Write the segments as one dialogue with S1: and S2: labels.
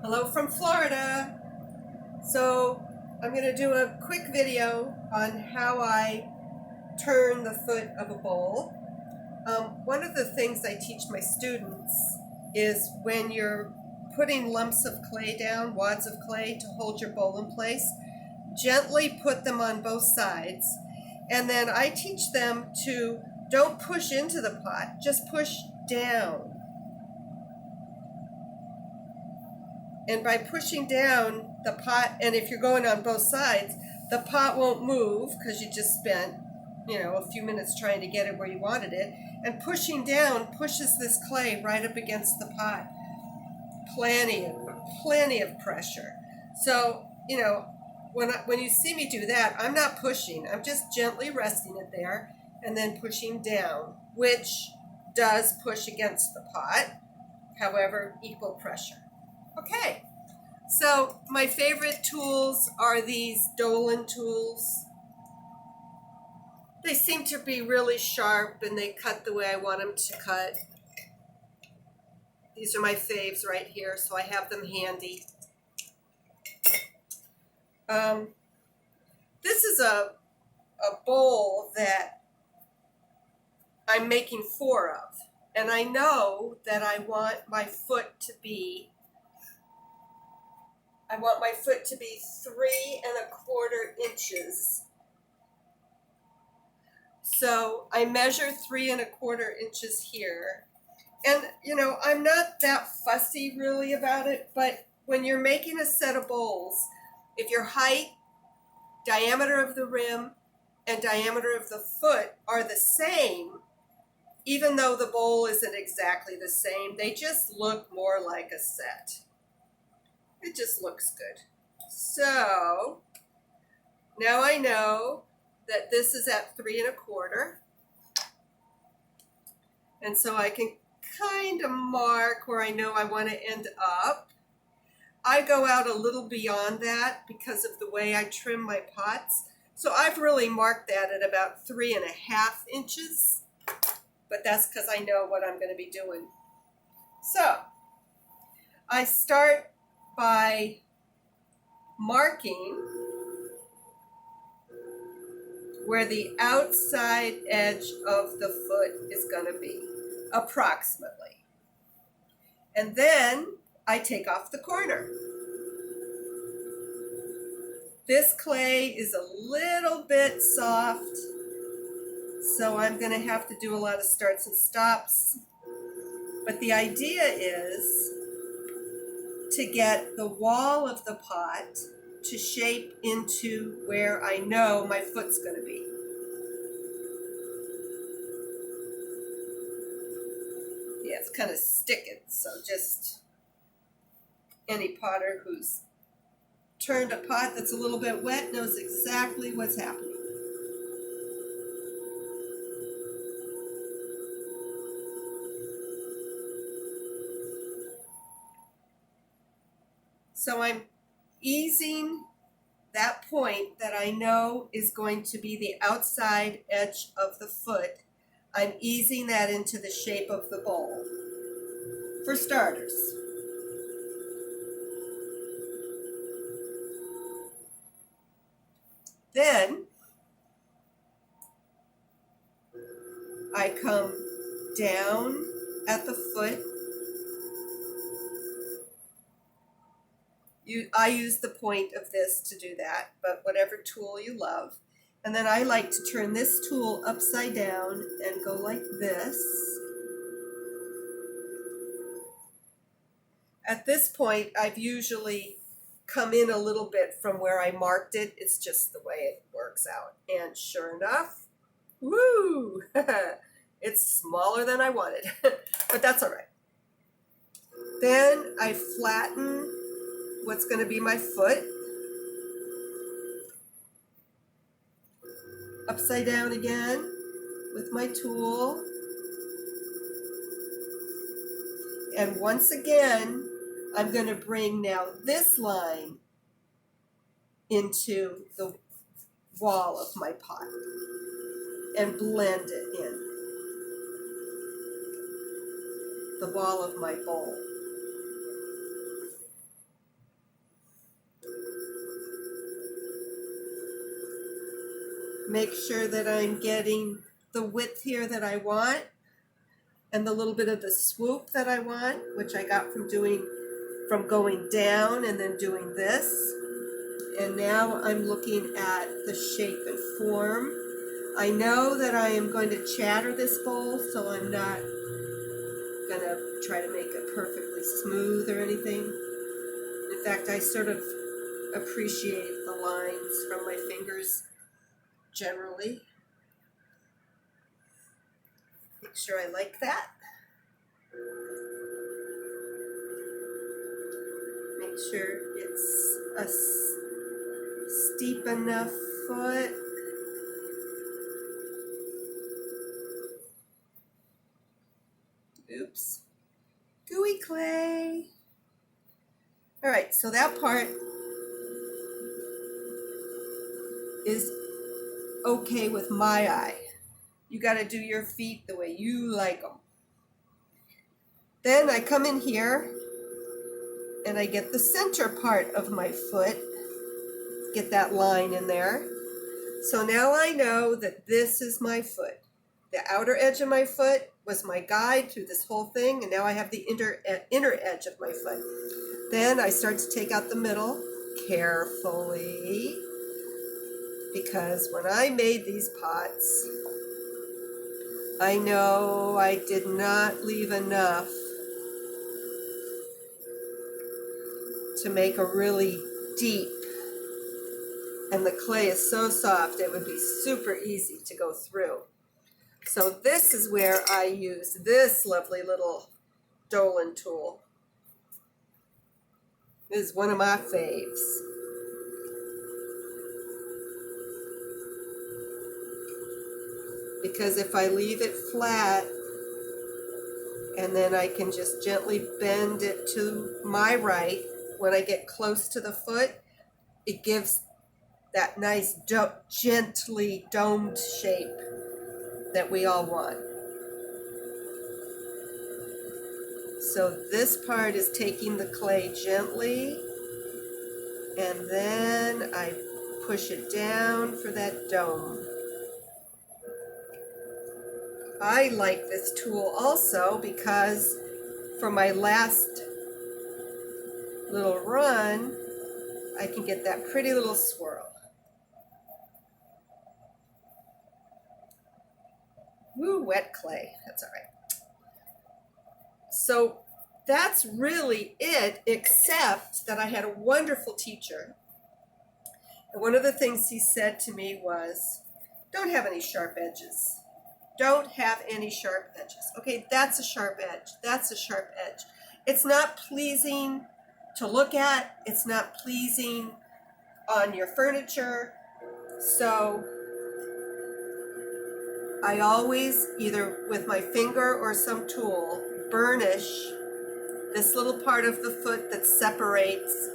S1: Hello from Florida. So I'm going to do a quick video on how I turn the foot of a bowl. One of the things I teach my students is when you're putting lumps of clay down, wads of clay to hold your bowl in place, gently put them on both sides. And then I teach them to don't push into the pot, just push down. And by pushing down the pot, and if you're going on both sides, the pot won't move because you just spent, a few minutes trying to get it where you wanted it. And pushing down pushes this clay right up against the pot. Plenty of pressure. So, when you see me do that, I'm not pushing. I'm just gently resting it there and then pushing down, which does push against the pot. However, equal pressure. Okay, so my favorite tools are these Dolan tools. They seem to be really sharp and they cut the way I want them to cut. These are my faves right here, so I have them handy. This is a bowl that I'm making 4 of, and I know that I want my foot to be 3¼ inches. So I measure 3¼ inches here. And, I'm not that fussy really about it, but when you're making a set of bowls, if your height, diameter of the rim, and diameter of the foot are the same, even though the bowl isn't exactly the same, they just look more like a set. It just looks good. So now I know that this is at 3¼ and so I can kind of mark where I know I want to end up. I go out a little beyond that because of the way I trim my pots. So I've really marked that at about 3½ inches, but that's because I know what I'm going to be doing. So I start by marking where the outside edge of the foot is going to be, approximately. And then I take off the corner. This clay is a little bit soft, so I'm going to have to do a lot of starts and stops. But the idea is to get the wall of the pot to shape into where I know my foot's going to be. Yeah, it's kind of sticking, so just any potter who's turned a pot that's a little bit wet knows exactly what's happening. So I'm easing that point that I know is going to be the outside edge of the foot. I'm easing that into the shape of the bowl, for starters. Then I come down at the foot. I use the point of this to do that, but whatever tool you love. And then I like to turn this tool upside down and go like this. At this point, I've usually come in a little bit from where I marked it. It's just the way it works out. And sure enough, woo! It's smaller than I wanted, but that's all right. Then I flatten what's going to be my foot. Upside down again with my tool. And once again, I'm going to bring now this line into the wall of my pot and blend it in the wall of my bowl. make sure that I'm getting the width here that I want and the little bit of the swoop that I want, which I got from going down and then doing this. And now I'm looking at the shape and form. I know that I am going to chatter this bowl, so I'm not gonna try to make it perfectly smooth or anything. In fact, I sort of appreciate the lines from my fingers generally. Make sure I like that. Make sure it's a steep enough foot. Oops. Gooey clay. All right, so that part is okay with my eye. You got to do your feet the way you like them. Then I come in here and I get the center part of my foot, get that line in there. So now I know that this is my foot. The outer edge of my foot was my guide through this whole thing, and now I have the inner edge of my foot. Then I start to take out the middle carefully, because when I made these pots, I know I did not leave enough to make a really deep, and the clay is so soft it would be super easy to go through. So this is where I use this lovely little Dolan tool. This is one of my faves. Because if I leave it flat and then I can just gently bend it to my right when I get close to the foot, it gives that nice gently domed shape that we all want. So this part is taking the clay gently, and then I push it down for that dome. I like this tool also because for my last little run, I can get that pretty little swirl. Woo, wet clay, that's all right. So that's really it, except that I had a wonderful teacher. And one of the things he said to me was, don't have any sharp edges. Don't have any sharp edges. Okay, that's a sharp edge. That's a sharp edge. It's not pleasing to look at. It's not pleasing on your furniture. So I always, either with my finger or some tool, burnish this little part of the foot that separates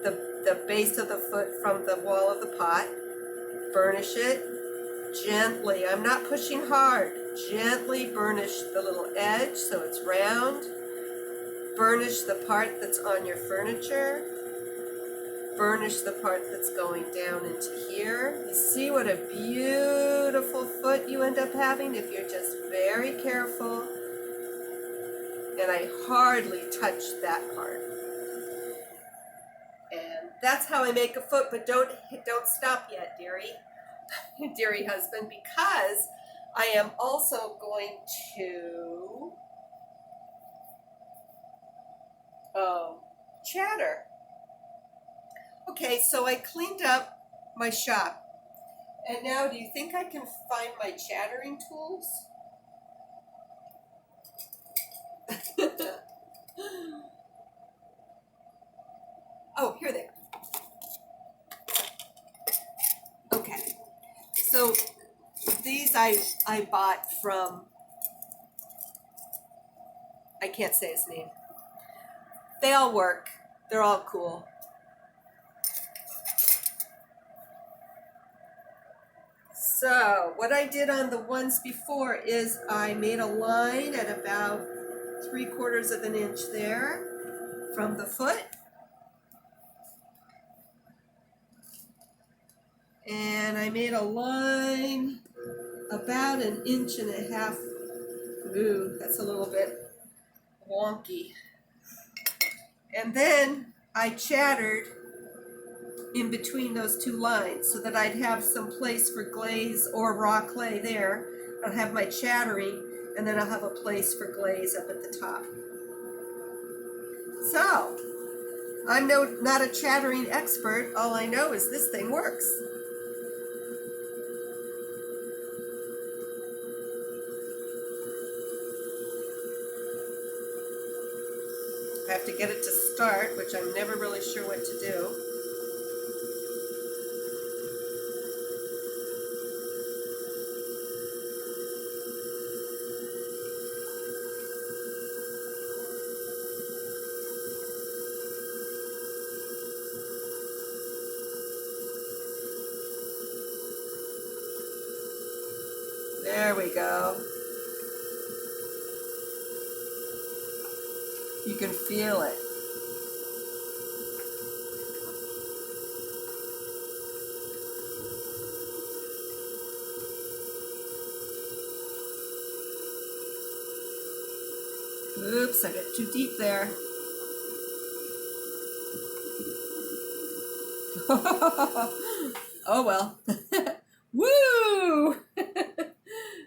S1: the base of the foot from the wall of the pot. Burnish it gently. I'm not pushing hard. Gently burnish the little edge so it's round. Burnish the part that's on your furniture. Burnish the part that's going down into here. You see what a beautiful foot you end up having if you're just very careful. And I hardly touch that part. And that's how I make a foot, but don't stop yet, dearie. Dearie husband, because I am also going to chatter. Okay, so I cleaned up my shop, and now do you think I can find my chattering tools? Oh, here they are. Okay, so these I bought from, I can't say his name. They all work. They're all cool. So what I did on the ones before is I made a line at about 3/4 of an inch there from the foot. And I made a line about 1.5 inches. Ooh, that's a little bit wonky. And then I chattered in between those two lines so that I'd have some place for glaze or raw clay there. I'll have my chattering, and then I'll have a place for glaze up at the top. So, I'm not a chattering expert. All I know is this thing works. I have to get it to start, which I'm never really sure what to do. There we go. You can feel it. Oops, I got too deep there. Oh well. Woo!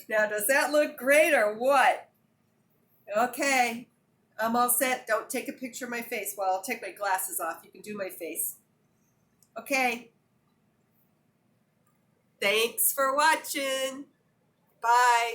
S1: Now, does that look great or what? Okay, I'm all set. Don't take a picture of my face. Well, I'll take my glasses off. You can do my face. Okay. Thanks for watching. Bye.